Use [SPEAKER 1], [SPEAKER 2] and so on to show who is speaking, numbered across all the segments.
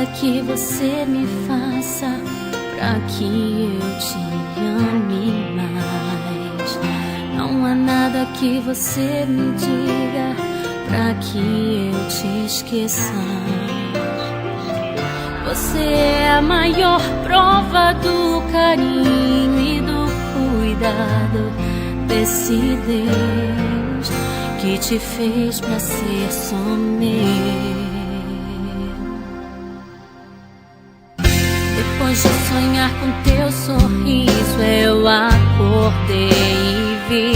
[SPEAKER 1] nada que você me faça pra que eu te ame mais. Não há nada que você me diga pra que eu te esqueça. Você é a maior prova do carinho e do cuidado desse Deus que te fez pra ser só meu. Depois de sonhar com teu sorriso, eu acordei e vi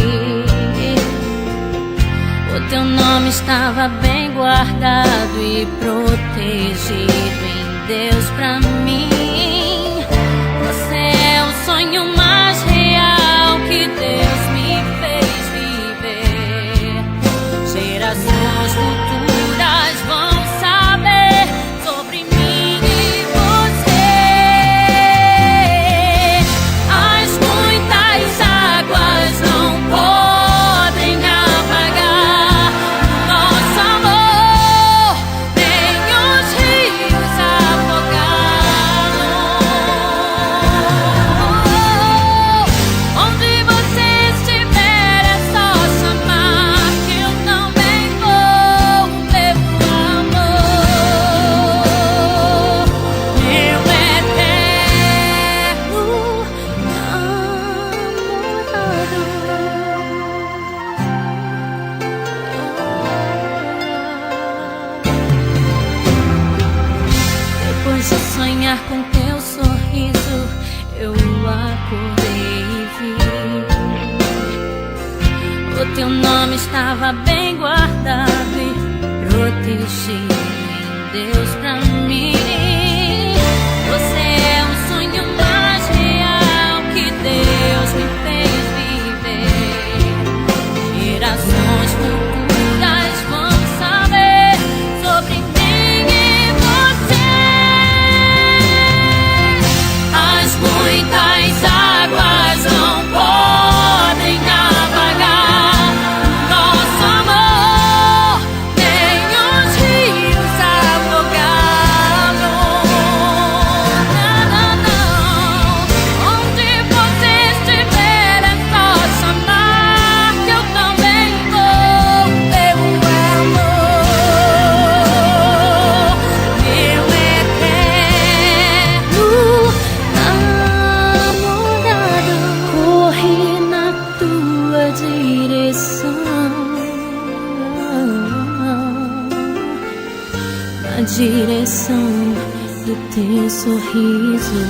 [SPEAKER 1] o teu nome estava bem guardado e protegido em Deus pra mim. Você é o sonho mais real que Deus me fez viver. Gerações futuras vão saber sobre mim e você. As muitas águas não podem apagar nosso amor, nem os rios afogá-lo. Onde você estiver é só chamar que eu também vou, meu amor, meu eterno Depois de sonhar com teu sorriso, eu acordei e vi o teu nome estava bem guardado e protegido em Deus pra mim. Você é o sonho mais real que Deus me fez viver. Gerações futuras vão saber sobre mim e você. As muitas águas não podem apagar nosso amor, nem os rios afogá-lo. Não, não, não. Onde você estiver é só chamar que eu também vou, meu amor, meu eterno namorado. Corri na tua direção, na direção do teu sorriso.